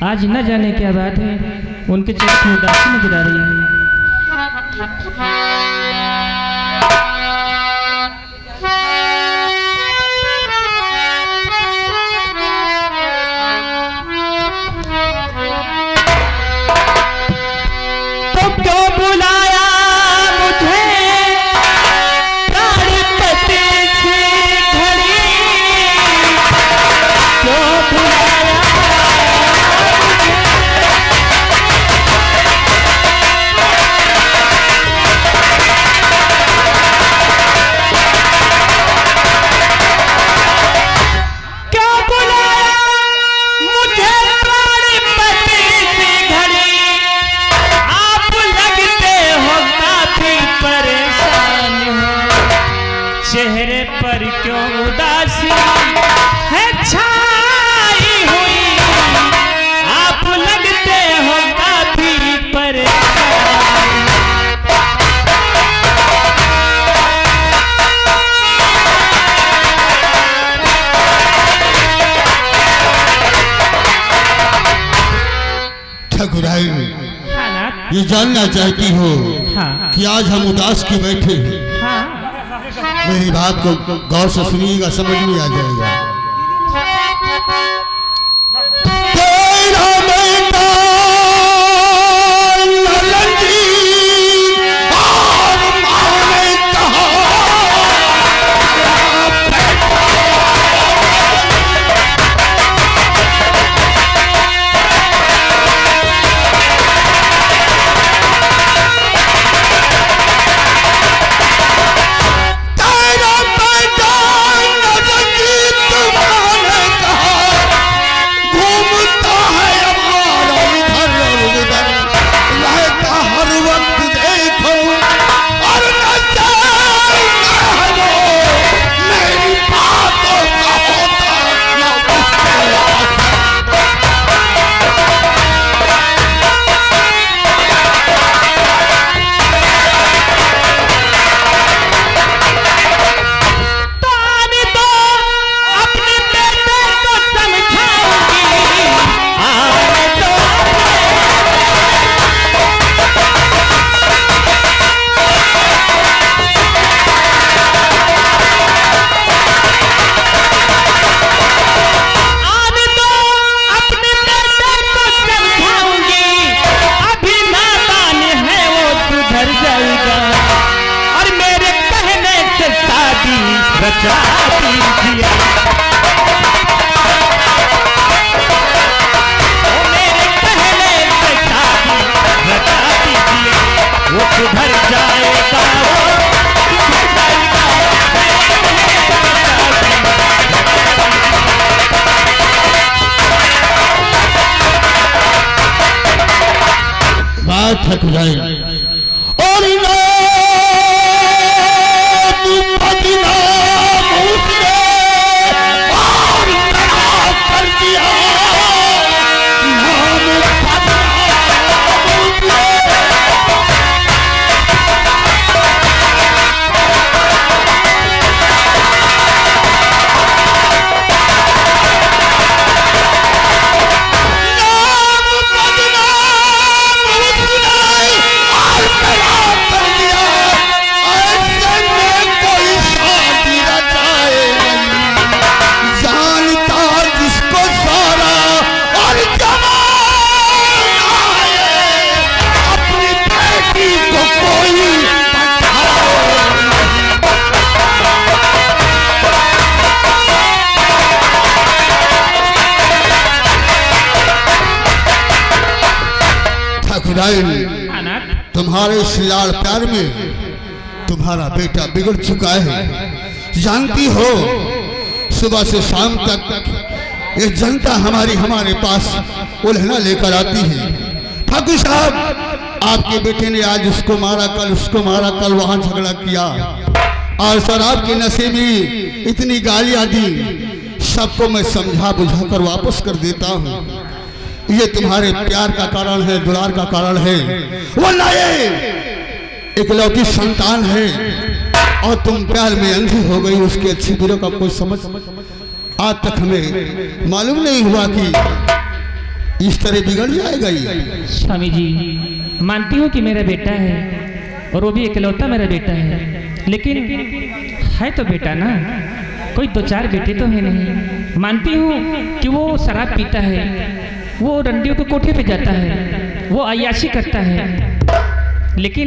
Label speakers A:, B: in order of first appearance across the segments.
A: आज न जाने क्या बात है, उनके चेहरे में उदासी नजर आ रही है।
B: तो क्यों बुलाया मुझे प्राणपति की घड़ी, क्यों बुलाया चेहरे पर क्यों उदासी है छाई हुई, आप लगते हो काफी परेशान।
C: ठाकुराई,
A: हाँ
C: ये जानना चाहती हो
A: हाँ
C: कि आज हम उदास क्यों बैठे हैं?
A: हाँ
C: मेरी बात को गौर से सुनिएगा, समझ में आ जाएगा। तेरा बेटा ललंगी और माँ ने कहा, ठकुराई और कर दिया तुम्हारे श्रीलाल प्यार में तुम्हारा बेटा बिगड़ चुका है। जानती हो, सुबह से शाम तक ये जनता हमारे पास उल्हना लेकर आती है। ठाकुर साहब, आपके बेटे ने आज उसको मारा, कल उसको मारा, कल वहां झगड़ा किया और शराब के नशे में इतनी गालियां दी। सबको मैं समझा बुझा कर वापस कर देता हूँ। ये तुम्हारे प्यार का कारण है, दुलार का कारण है। वो लाए इकलौती संतान है और तुम प्यार में अंधी हो गई। उसकी अच्छी बुरे का कोई समझ आज तक हमें मालूम नहीं हुआ कि इस तरह बिगड़ जाएगा ये।
A: स्वामी जी, मानती हूँ कि मेरा बेटा है और वो भी इकलौता मेरा बेटा है, लेकिन है तो बेटा ना, कोई दो चार बेटे तो है नहीं। मानती हूँ कि वो शराब पीता है, वो रंडियों के कोठे पे जाता है, वो अय्याशी करता है, लेकिन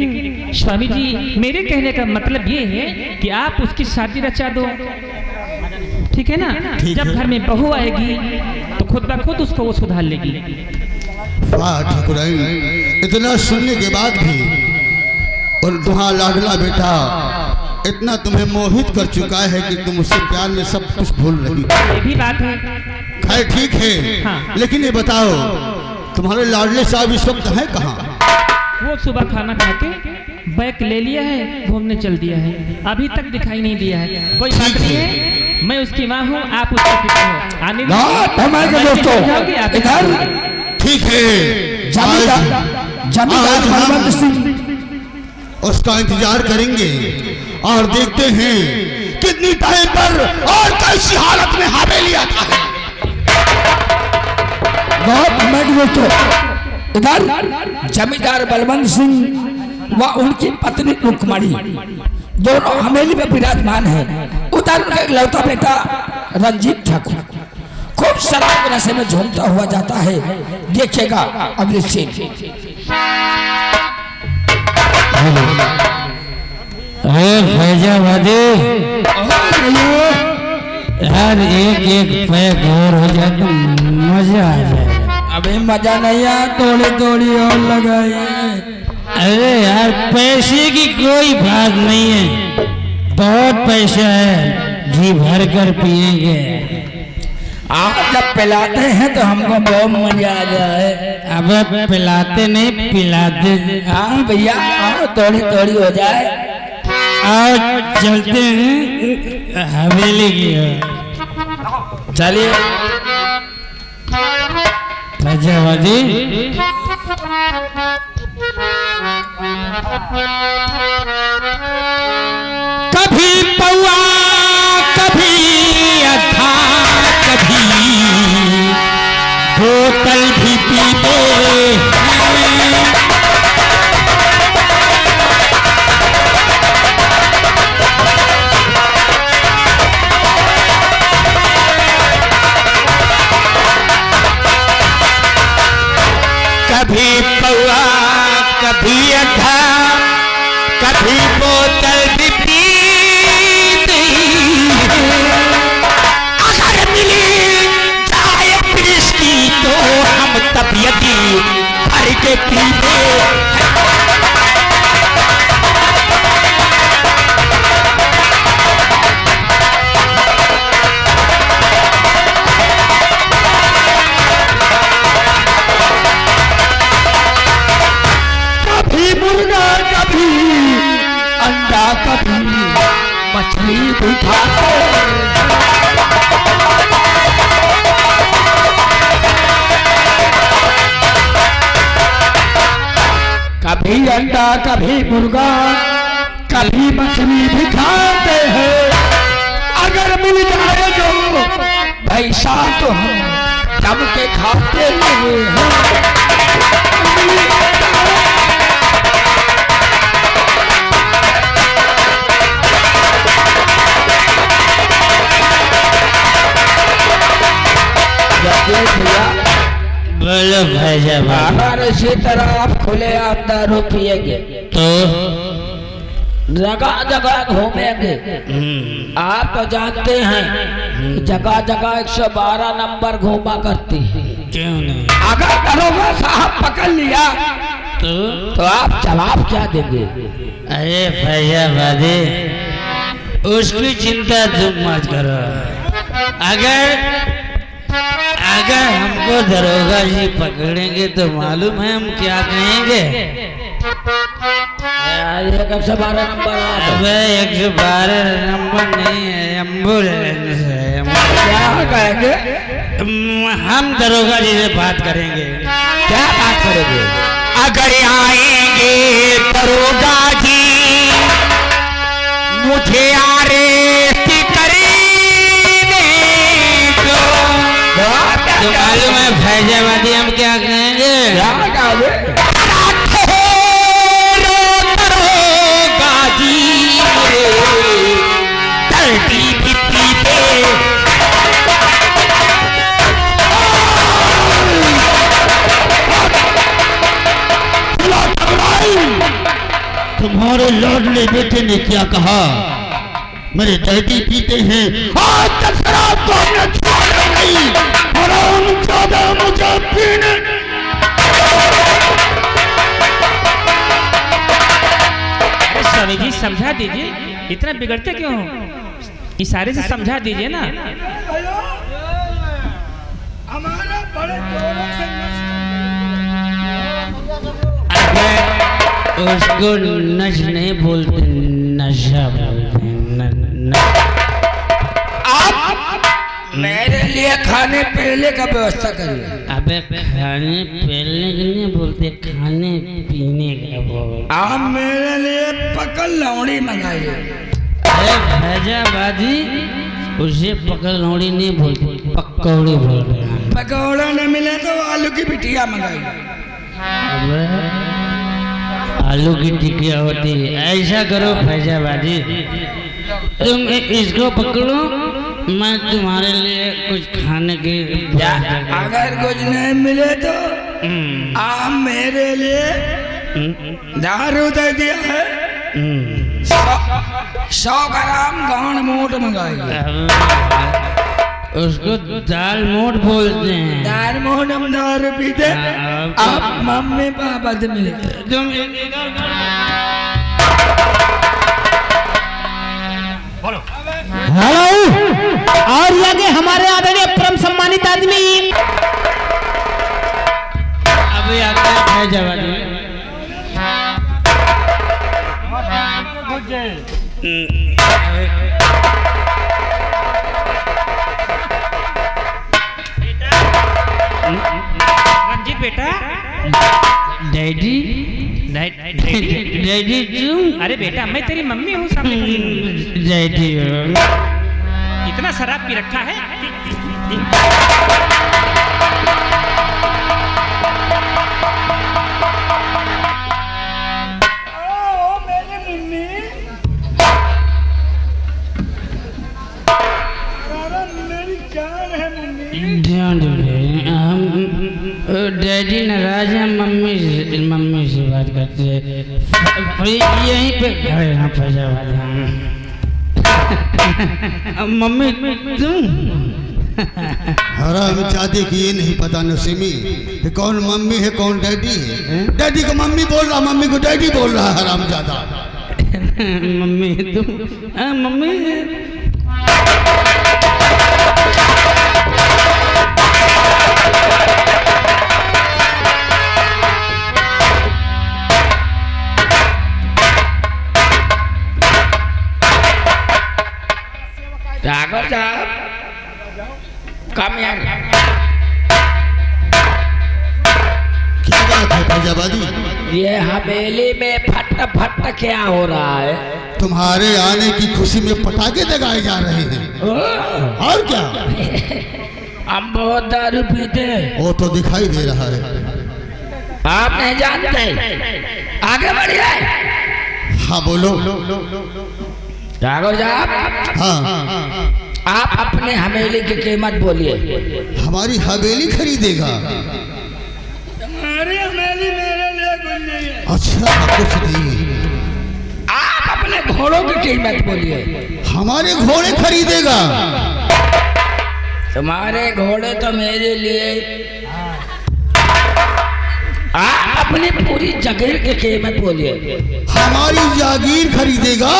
A: स्वामी जी मेरे कहने का मतलब ये है कि आप उसकी शादी रचा दो, ठीक है ना? जब घर में बहू आएगी तो खुद ब खुद उसको वो सुधार लेगी।
C: वाह ठाकुराइन, इतना सुनने के बाद भी और तुम्हारा लाडला बेटा इतना तुम्हें मोहित कर चुका है कि तुम उससे प्यार में सब कुछ भूल रही हो।
A: ये भी बात है।
C: खैर ठीक है,
A: हाँ।
C: लेकिन ये बताओ तुम्हारे लाडले साहब इस वक्त हैं कहाँ?
A: वो सुबह खाना खा के बैग ले लिया है, घूमने चल दिया है, अभी तक दिखाई नहीं दिया है। कोई बात नहीं है, मैं उसकी माँ हूँ, आप उसका पिता हो। आने
C: ठीक है, जमींदार बलवंत सिंह उसका इंतजार करेंगे और देखते हैं कितनी टाइम पर और कैसी हालत में हवेली आता है।
D: इधर जमींदार बलवंत सिंह व उनकी पत्नी रुक्मणी दोनों हवेली में विराजमान है। उधर उनका इकलौता बेटा रंजीत ठाकुर खूब शराब के नशे में झूमता हुआ जाता है। देखिएगा अगले सीन।
B: फैजाबादी यार, एक पैक और हो जाए तो मजा आ जाए।
D: अभी मजा नहीं आया, थोड़ी थोड़ी और लगाइए।
B: अरे यार, पैसे की कोई बात नहीं है, बहुत पैसा है, जी भर कर पिएंगे।
D: आप जब पिलाते हैं तो हमको बहुत मजा आ जाए।
B: अब पिलाते नहीं, पिलाते।
D: हाँ भैया, आओ थोड़ी थोड़ी हो जाए।
B: और चलते हैं हवेली की ओर।
D: चलिए।
B: फैजाबादी कभी पौआ, कभी अथा, कभी बोतल भी पीते कभी पौआ, कभी अथा, कभी बोतल भी पीती। अगर मिली चाय पीस की तो हम तबियती भर के पीते।
D: कभी मछली भी खाते। कभी अंडा, कभी मुर्गा, कभी मछली भी खाते हैं। अगर मिल जाए जो पैसा तो हम जम के खाते हैं।
B: बोलो फैजाबादी।
D: अगर इसी तरह आप खुले आप दारू पिएंगे
B: तो
D: जगह जगह घूमेंगे। आप तो जानते हैं जगह जगह 112 नंबर घूमा करती है।
B: क्यों नहीं?
D: अगर दरोगा साहब पकड़ लिया तो आप जवाब क्या देंगे?
B: अरे फैजाबादी, उसकी चिंता तुम मत करो। अगर हमको दरोगा जी पकड़ेंगे तो मालूम है हम क्या कहेंगे?
D: 112 नंबर।
B: अबे 112 नंबर नहीं है, एम्बुलेंस है।
D: क्या कहेंगे?
B: हम दरोगा जी से बात करेंगे।
D: क्या बात करेंगे?
B: अगर आएंगे दरोगा जी मुझे अरेस्ट करेंगे तो मालूम है फैजाबादी हम क्या
D: गावे
B: गाजी धरती भित्ती पे
C: तुम्हारे लाडले बेटे ने क्या कहा? मेरे डैडी पीते हैं, आज तक शराब तो हमने छोड़ा नहीं। हराम ज्यादा मुझे पीने।
A: अरे स्वामी जी समझा दीजिए, इतना बिगड़ते क्यों हो? इशारे से समझा दीजिए ना।
E: हमारा बड़े जोरों से
B: उसको नश नहीं बोलते, नशा बोलते हैं।
D: आप मेरे लिए खाने पीने का व्यवस्था करिए।
B: अबे खाने पीने के नहीं बोलते, खाने पीने का बोलते।
D: आप मेरे लिए पकड़ लौड़ी मंगाइए।
B: अरे फैजाबादी उसे पकड़ लौड़ी नहीं बोलते, पकौड़ी बोलते हैं।
D: पकौड़ा न मिले तो आलू की बिटिया मंगाइए।
B: अबे आलू की टिकिया होती है। ऐसा करो फैजाबादी, तुम इसको पकड़ो, मैं तुम्हारे लिए कुछ खाने की
D: अगर कुछ नहीं मिले तो आप मेरे लिए दारू दे दिया है, 100 ग्राम गांड मोट मंगाइए।
B: उसको दाल मोट बोलते हैं।
D: दाल मोट हम दारू पीते, आप मम्मी पापा से मिले।
B: तुम
F: हेलो, और आगे हमारे आदरणीय परम सम्मानित आदमी
B: अभी आते हैं फैजाबादी।
A: रंजीत बेटा।
B: डैडी डैडी क्यों?
A: अरे बेटा मैं तेरी मम्मी हूँ, सामने खड़ी हूँ।
B: डैडी
A: इतना शराब पी रखा है।
E: मेरी मम्मी, अरे मेरी जान है मम्मी।
B: ध्यान दीजिए, हम डैडी नाराज है, मम्मी से बात करते हैं। यहीं पे खड़े हैं फैजाबाद। मम्मी तुम
C: हराम जादे की ये नहीं पता नसीमी कि कौन मम्मी है कौन डैडी है। डैडी को मम्मी बोल रहा, मम्मी को डैडी बोल रहा है हराम ज्यादा।
B: मम्मी तुम मम्मी
D: राघव साहब कम यार।
C: क्या बात है फैजाबादी?
D: ये हवेली में फट फट क्या हो रहा है?
C: तुम्हारे आने की खुशी में पटाखे लगाए जा रहे हैं। और क्या?
D: हम बहुत दारू पीते हैं।
C: वो तो दिखाई दे रहा है।
D: आप नहीं जानते, आगे बढ़िए।
C: हाँ बोलो।
D: राघव साहब,
C: हाँ,
D: आप अपने हवेली की कीमत बोलिए।
C: हमारी हवेली खरीदेगा?
E: तुम्हारी हवेली मेरे लिए कुछ नहीं है।
C: अच्छा कुछ नहीं।
D: आप अपने घोड़ों की कीमत बोलिए।
C: हमारे घोड़े खरीदेगा?
D: तुम्हारे घोड़े तो मेरे लिए। आप अपनी पूरी जागीर की कीमत बोलिए।
C: हमारी जागीर खरीदेगा?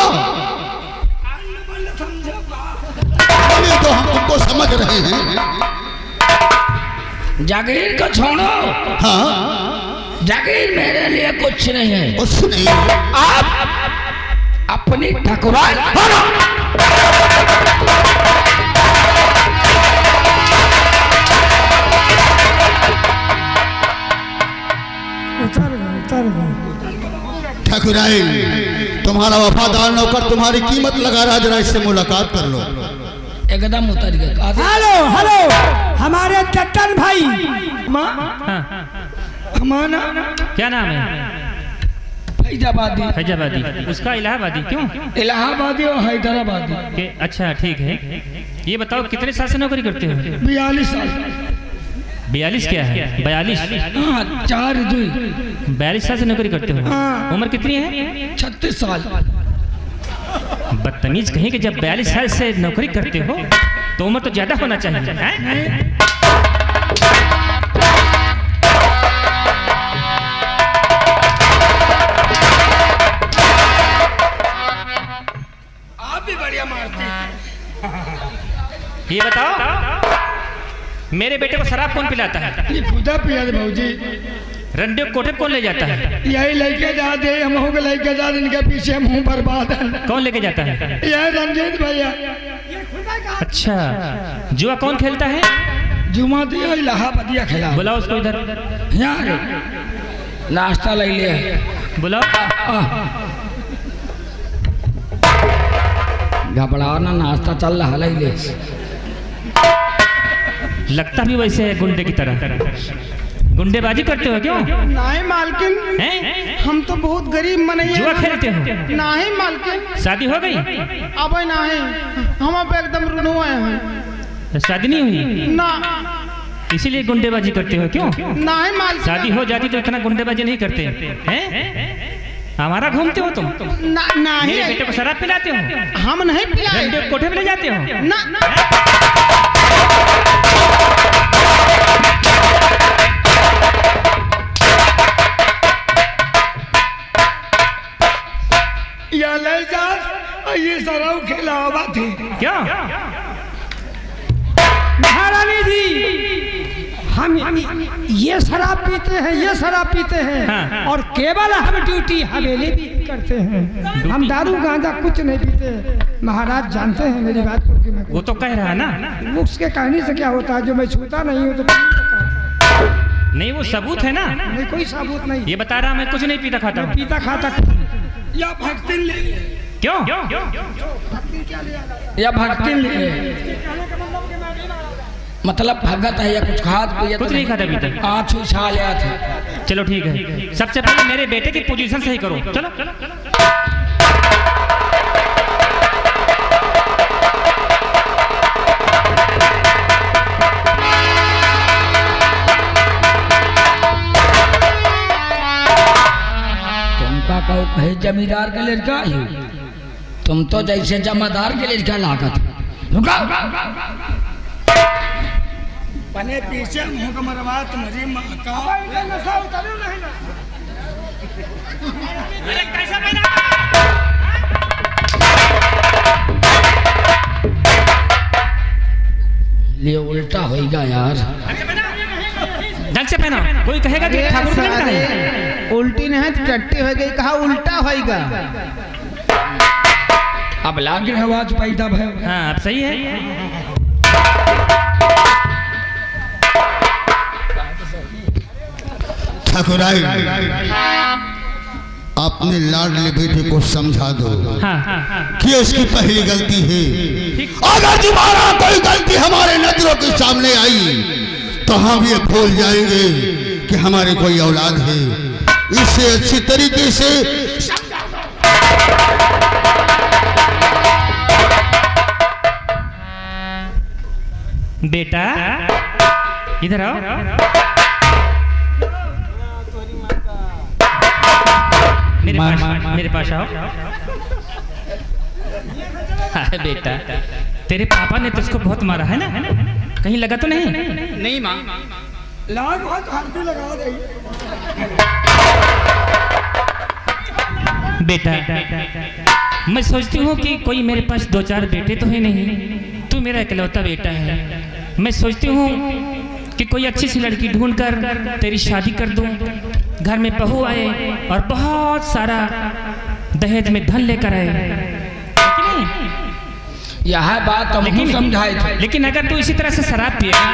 C: अरे तो हम तुमको समझ रहे हैं।
D: जागीर को छोड़ो।
C: हाँ,
D: जागीर मेरे लिए कुछ नहीं है।
C: कुछ नहीं।
D: आप अपनी ठकुराई
C: ठाकुराइन, तुम्हारा वफादार नौकर तुम्हारी कीमत लगा रहा, जरा इससे मुलाकात कर लो।
D: एकदम उतर गया।
F: हेलो हेलो, हमारे चट्टन भाई
A: हाँ,
D: हमारा
A: क्या नाम है?
D: फैजाबादी।
A: फैजाबादी। उसका इलाहाबादी क्यों?
D: इलाहाबादी और हैदराबादी।
A: अच्छा ठीक है। ये बताओ कितने साल से नौकरी करते हो?
D: 42 साल।
A: 42 क्या है? 42?
D: हाँ 4-2।
A: 42 साल से नौकरी करते हो?
D: हाँ।
A: उम्र कितनी है?
D: 36 साल।
A: बदतमीज कहीं कि जब 42 साल से नौकरी करते हो तो उम्र तो ज्यादा होना चाहिए है?
D: आप भी बढ़िया मारते हैं।
A: ये बताओ मेरे बेटे को शराब कौन पिलाता है?
D: ये खुदा पिया दे भाजी।
A: रंडे कोठे कौन ले जाता है?
D: यही लेके जाते हम हो के लेके जाते, इनके पीछे मुंह बर्बाद है।
A: कौन लेके जाता है?
D: यह रंजीत भैया।
A: अच्छा जुआ कौन खेलता है?
D: जुमा दिया इलाहाबादिया खिला।
A: बुलाओ उसको इधर।
D: यहाँ नाश्ता ले लिया।
A: बुलाओ।
D: घबराओ ना, नाश्ता चल रहा ले ले।
A: लगता भी वैसे है गुंडे की तरह। गुंडेबाजी करते हो क्यों?
F: नहीं मालकिन,
A: हैं?
F: हम तो बहुत गरीब मनैया।
A: जुआ खेलते हो?
F: नहीं मालकिन,
A: शादी हो गई?
F: अब नहीं, हम अब एकदम रुनुआ हैं।
A: शादी नहीं हुई
F: ना
A: इसीलिए गुंडेबाजी करते हो क्यों?
F: नहीं मालकिन।
A: शादी हो जाती तो इतना गुंडेबाजी नहीं करते हैं? हमारा घूमते हो तुम?
F: नहीं,
A: मेरे बेटे को शराब पिलाते हो?
F: हम नहीं पिलाए।
A: रंडे कोठे में ले जाते हो?
F: ना
D: या ले जा, ये सराव खिलावा थे।
A: क्या?
F: महारानी जी, हम ये शराब पीते हैं, ये शराब पीते हैं।
A: हाँ।
F: और केवल हम ड्यूटी हवेली भी करते हैं। हम दारू गांजा कुछ नहीं पीते। महाराज जानते हैं मेरी बात को कि मैं
A: वो तो कह रहा है ना।
F: उसके कहने से क्या होता है, जो मैं छूता नहीं हूँ तो
A: नहीं वो सबूत है ना।
F: नहीं, कोई सबूत नहीं।
A: ये बता रहा मैं कुछ नहीं पीता खाता हूँ।
F: पीता खाता
D: या भक्ति ले।
A: क्यों?
D: या भक्ति ले मतलब भगत है या कुछ खाद पिया?
A: कुछ नहीं खाता पीता।
D: आँच उछा लिया था।
A: चलो ठीक है, सबसे पहले मेरे बेटे की पोजीशन सही करो। चलो
D: तुमका कहो कहे जमींदार के लड़का ही, तुम तो जैसे जमादार के लड़का लागत। पने पीछे मुंह का मरवा तुम्हारी माँ का। ले उल्टा होएगा यार।
A: ढंग से पहना। कोई कहेगा कि ठाकुर का लड़का है।
F: उल्टी नहीं तो टट्टी हो गई, कहा उल्टा होएगा।
D: अब लागे आवाज पैदा भय।
A: हाँ अब सही है।
C: ठाकुराई, अपने लाडले बेटे को समझा दो कि इसकी पहली गलती है। अगर तुम्हारा कोई गलती हमारे नजरों के सामने आई तो हम ये भूल जाएंगे कि हमारी कोई औलाद है। इससे अच्छी तरीके से
A: बेटा इधर आओ। मेरे पास आओ। हाँ बेटा, तेरे पापा ने तुझको बहुत मारा है ना? कहीं लगा तो नहीं?
F: नहीं माँ,
D: लाग बहुत हल्दी लगा रही।
A: बेटा मैं सोचती हूँ कि कोई मेरे पास 2-4 बेटे तो है नहीं, तू मेरा इकलौता बेटा है। मैं सोचती हूँ कि कोई अच्छी सी लड़की ढूंढकर तेरी शादी कर दूं, घर में बहू आए और बहुत सारा दहेज में धन लेकर आए।
D: यह बात हम समझाए थे।
A: लेकिन अगर तू इसी तरह से शराब पिएगा,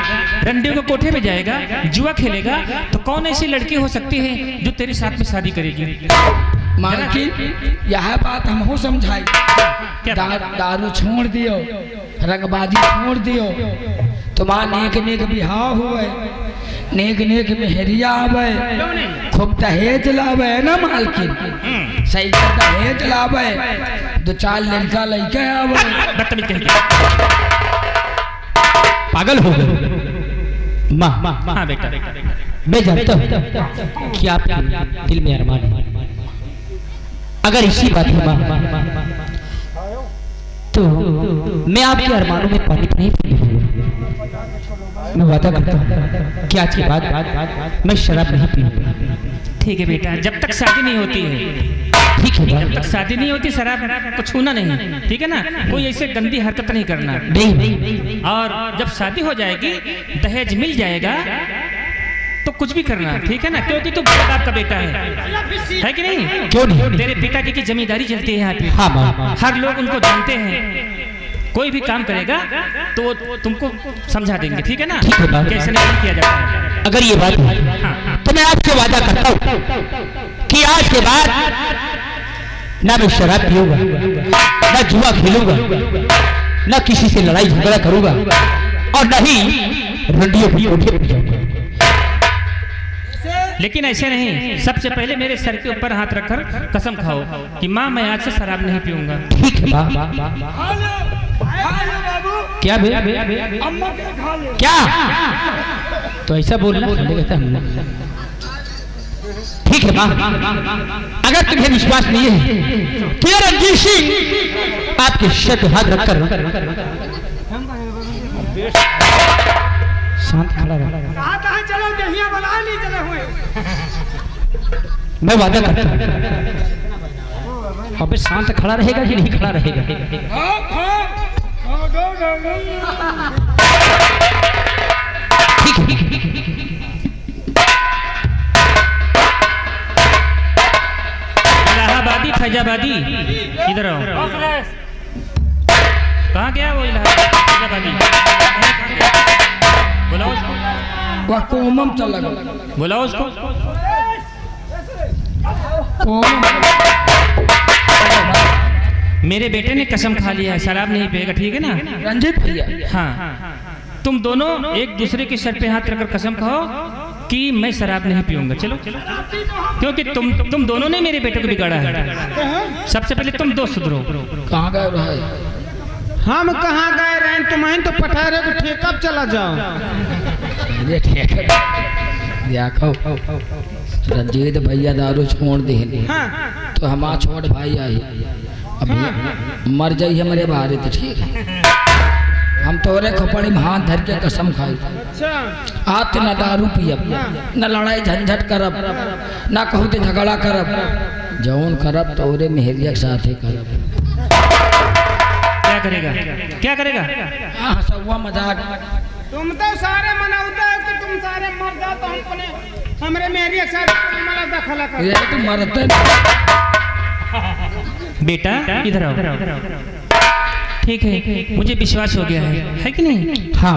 A: रंडियों को कोठे में जाएगा, जुआ खेलेगा, तो कौन ऐसी लड़की हो सकती है जो तेरे साथ में शादी करेगी?
D: मालकिन यह बात हम समझाई। दारू छोड़ दियो, रंगबाजी छोड़ दियो, तुम्हारा नेक नेक बिहाव हुए, नेक नेक मेहरिया आवे खूब दहेज लावे ना मालकिन सही कर दहेज लावे 2-4 लड़का लड़के आवे
A: बदतमीज कहीं के।
B: पागल हो गए माँ।
A: हाँ बेटा,
B: मैं जानता हूँ कि आपके दिल में अरमान है। अगर इसी बात है माँ तो मैं आपके अरमानों में पानी नहीं पीऊंगा। मैं वादा करता हूँ कि आज के बाद मैं शराब नहीं पीऊंगा।
A: ठीक है बेटा, जब तक शादी नहीं होती है,
B: ठीक है
A: जब तक शादी नहीं होती शराब को छूना नहीं, ठीक है ना? कोई ऐसे गंदी हरकत नहीं करना।
B: नहीं।
A: और जब शादी हो जाएगी, दहेज मिल जाएगा तो कुछ भी करना, ठीक है ना? क्योंकि तू बड़े बाप का बेटा है कि नहीं?
B: क्यों नहीं?
A: तेरे पिताजी की जमींदारी चलती है यहाँ पे।
B: हाँ माँ।
A: हर लोग उनको जानते हैं। कोई भी काम करेगा तो वो तुमको समझा देंगे, ठीक है ना?
B: ठीक है बाप।
A: कैसे नहीं किया जाता है।
B: अगर ये बात है तो मैं आपसे वादा करता हूँ कि आज के बाद ना मैं शराब पीऊंगा, ना जुआ खेलूंगा, ना किसी से लड़ाई झगड़ा करूंगा और न ही रंडियों की कोठे पर जाऊंगा।
A: लेकिन ऐसे नहीं, सबसे पहले मेरे सर के ऊपर हाथ रखकर कसम खाओ कि माँ मैं आज से शराब नहीं पीऊंगा।
B: ठीक है माँ।
E: बाबू
B: क्या बे?
E: अम्मा के खा ले।
B: क्या? तो ऐसा बोलना हमने। ठीक है माँ, अगर तुम्हें विश्वास नहीं है कि रणजीत सिंह आपके सर पे हाथ रखकर शांत खड़ा रहा।
E: कहाँ चलो दहिया बना ली चले हुए।
B: मैं वादा करता हूँ। अबे शांत खड़ा रहेगा कि नहीं खड़ा रहेगा? ठीक है।
A: इलाहाबादी फैजाबादी, इधर आओ। कहाँ गया वो इलाहाबादी फैजाबादी? बुलाओ उसको।
D: वह कोमम चला गया।
A: बुलाओ उसको। मेरे बेटे ने कसम खा लिया है शराब नहीं पिएगा, ठीक है ना?
D: रंजीत भैया
A: हाँ, तुम दोनों एक दूसरे के सर पे हाथ रखकर कसम खाओ कि मैं शराब नहीं पीऊंगा। चलो, क्योंकि तुम दोनों ने मेरे बेटे को बिगाड़ा है। सबसे पहले तुम दो सुधरो।
D: कहाँ गए रहे?
F: हम कहाँ गए रहे? तुम्हें तो पठारे को ठेका चला जाओ।
D: ये ठीक है। देखो रंजीत भैया दारू छोड़ दे तो हम छोड़ भाई आई अब मर जाइए हमारे बाहर तो ठीक है। हम तोरे खपड़ी में हाथ धर के कसम खाई आज न दारू पियब न लड़ाई झंझट करब न कहूँ तो झगड़ा करब जौन करब तोरे मेहरिया के साथ ही करब।
A: क्या करेगा? क्या करेगा?
D: हाँ हंसुआ मजाक।
F: तुम तो सारे मनाउते हो कि तुम सारे मर जाओ तो हमने हमरे मेरी सारे मला दखला कर।
D: ये तो मरते
A: बेटा इधर आओ। ठीक है, मुझे विश्वास हो गया है कि नहीं?
B: हाँ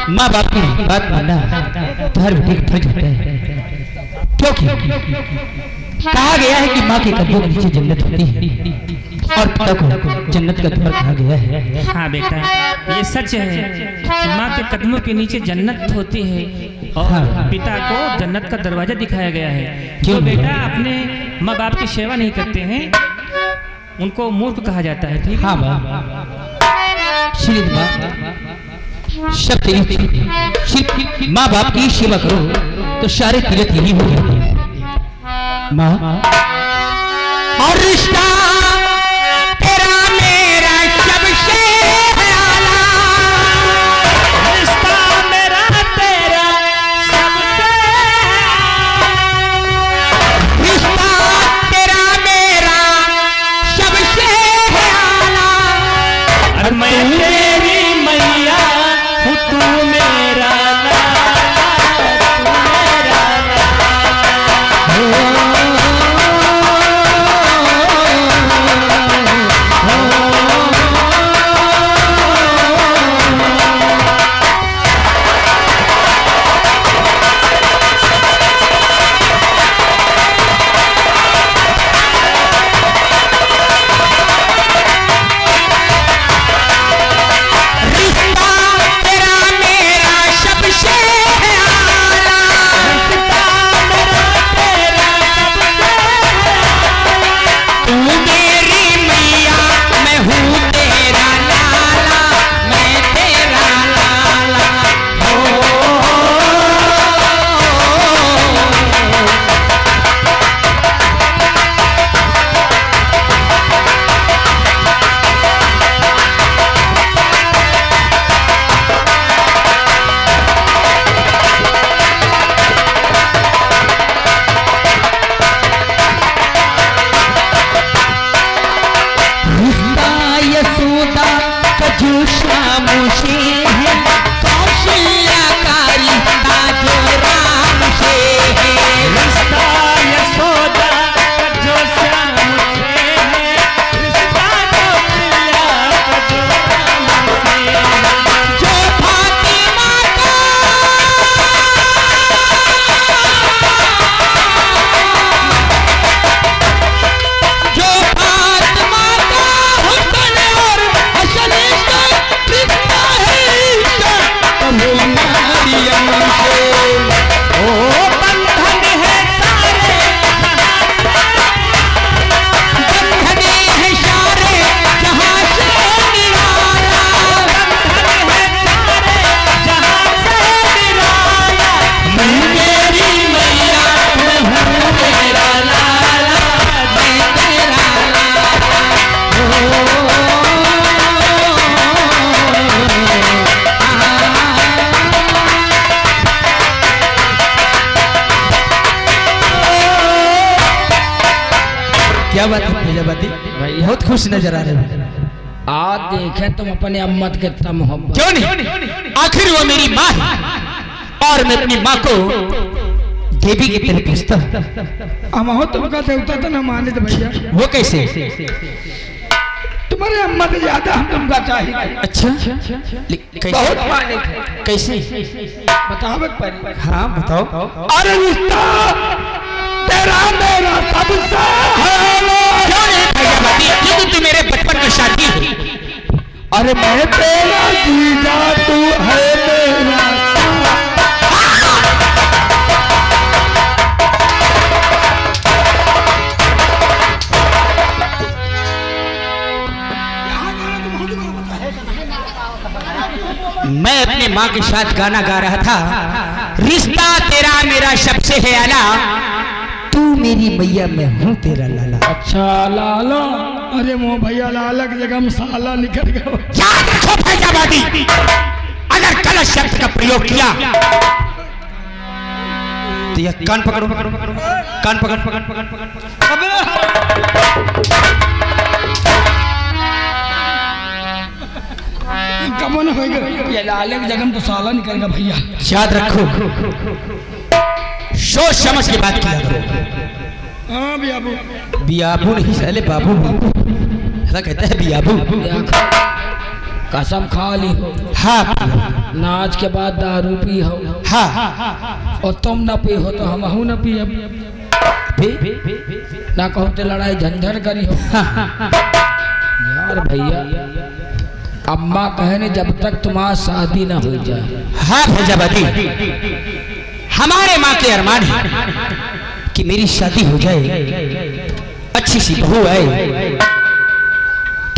B: माँ बाप की बात मानना तो हर बेटे का फर्ज होता है। क्योंकि कहा गया है कि माँ के कदमों के नीचे जन्नत होती है और पिता को जन्नत का द्वार कहा गया है।
A: हाँ बेटा, ये सच है कि माँ के कदमों के नीचे जन्नत होती है और
B: हाँ।
A: पिता को जन्नत का दरवाजा दिखाया गया है।
B: क्यों?
A: जो बेटा अपने माँ बाप की सेवा नहीं करते हैं उनको मूर्ख कहा जाता है, ठीक है?
B: हाँ माँ, श्री माँ सब तेरी सिर्फ माँ बाप की सेवा करो तो सारे तीरथ यही हो जाते हैं माँ। और रिश्ता तेरा मेरा सबसे आला,
A: रिश्ता मेरा तेरा सबसे,
B: रिश्ता तेरा मेरा सबसे आला।
A: और मैं तेरी मैया हूँ, तू मेरा लाला, तू मेरा लाला।
B: क्या बात है फैजाबादी, बहुत खुश नजर आ रहे हो।
D: आज देखे तुम अपने अम्मत के कितना मोहब्बत।
A: क्यों नहीं, आखिर वो मेरी माँ है और मैं अपनी माँ को देवी की तरह पूछता हूँ।
F: हम हो तुमका देवता तो ना माने तो भैया,
A: वो कैसे?
F: तुम्हारे अम्मा से ज्यादा हम तुमका चाहिए।
A: अच्छा,
F: बहुत माने थे।
A: कैसे?
F: बताओ पर।
A: हाँ बताओ।
F: अरे रिश्ता तेरा मेरा सबसे
A: क्यों नहीं फैजाबादी, ये तो तू मेरे बचपन का साथी है।
F: अरे मैं तेरा जीजा, तू है मेरा।
A: मैं अपनी माँ के साथ गाना गा रहा था, रिश्ता तेरा मेरा सबसे है आला, तू मेरी मैया मैं हूँ तेरा लाला।
F: अच्छा लाला, अरे मोह भैया लाला की जगह में साला निकल गया।
A: याद रखो फैजाबादी, अगर गलत शब्द का प्रयोग किया तो यह कान पकड़ो, कान पकड़ पकड़ पकड़ पकड़।
F: कमन होएगा ये लाले की जगह में तो साला निकलेगा भैया।
A: याद रखो, सोच समझ के बात किया करो।
F: हाँ बियाबू,
A: बियाबू नहीं साले बाबू, ऐसा कहता है बियाबू।
D: कसम खा ली हो,
A: हाँ
D: नाच के बाद दारू पी हो,
A: हाँ,
D: और तुम न पी हो तो हम हूँ न पी, ना कहो तो लड़ाई झंझट करी हो। यार भैया, अम्मा कहने जब तक तुम्हारा शादी न हो जाए।
A: हाँ फैजाबादी, हमारे माँ के अरमान है कि मेरी शादी हो जाए, अच्छी सी बहू आए,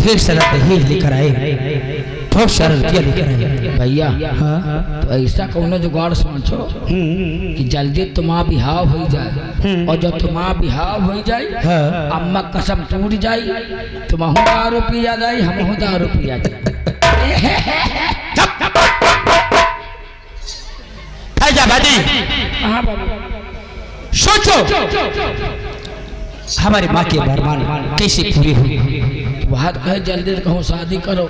A: ढेर सारा दहेज लेकर आए, बहुत सारा रुपया लेकर आए।
D: भैया
A: हाँ?
D: तो ऐसा कोनो जुगाड़ सोचो कि जल्दी तुम्हारा बिहाव हो जाए, और जब तुम्हारा बिहाव हो जाए,
A: हाँ।
D: अम्मा कसम टूट जाए, तुम दारू पिया जाए, हम दारू पिया जाए।
A: फैजाबादी,
D: हाँ बाबू,
A: सोचो हमारे माँ के अरमान कैसे पूरे हुए।
D: बात कहे जल्दी से कहो शादी करो।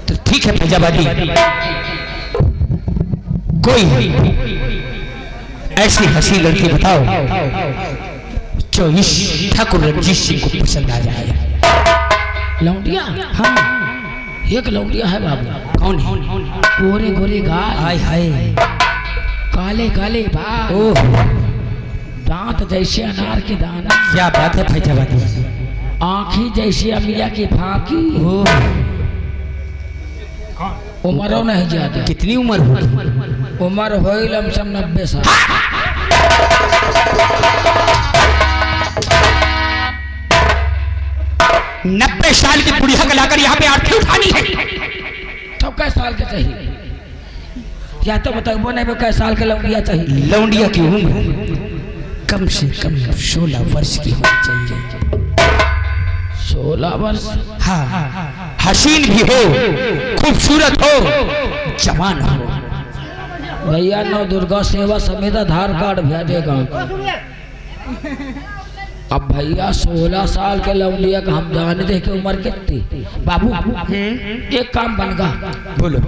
A: तो ठीक है फैजाबादी, कोई ऐसी हंसी लड़की बताओ जो इस ठाकुर रंजीत सिंह को पसंद आ जाए।
D: लौंडिया?
A: हाँ,
D: एक लौंडिया है बाबू।
A: कौन है?
D: गोरे गोरे गाल,
A: हाय हाय,
D: काले काले बाल,
A: ओह
D: दांत जैसे अनार के दाना,
A: क्या बात है फैजाबादी,
D: आँखें जैसे अमिया की फाकी,
A: ओह
D: उम्र नहीं ज्यादा।
A: कितनी उम्र होगी?
D: उम्र हो लमसम 90 साल।
A: 90 साल की बुढ़िया को लाकर यहाँ पे आरती उठानी है।
D: तो कै साल के चाहिए? या तो बताओ नहीं कै साल के लौंडिया चाहिए?
A: लौंडिया की उम्र कम से कम 16 वर्ष की होनी चाहिए।
D: 16 वर्ष?
A: हाँ, हसीन भी हो, खूबसूरत हो, जवान हो।
D: भैया नौ दुर्गा सेवा समेत आधार कार्ड भेजेगा। अब भैया 16 साल के लौंडिया का हम जाने दे के उम्र कितनी? बाबू एक काम बनेगा,
A: बोलो।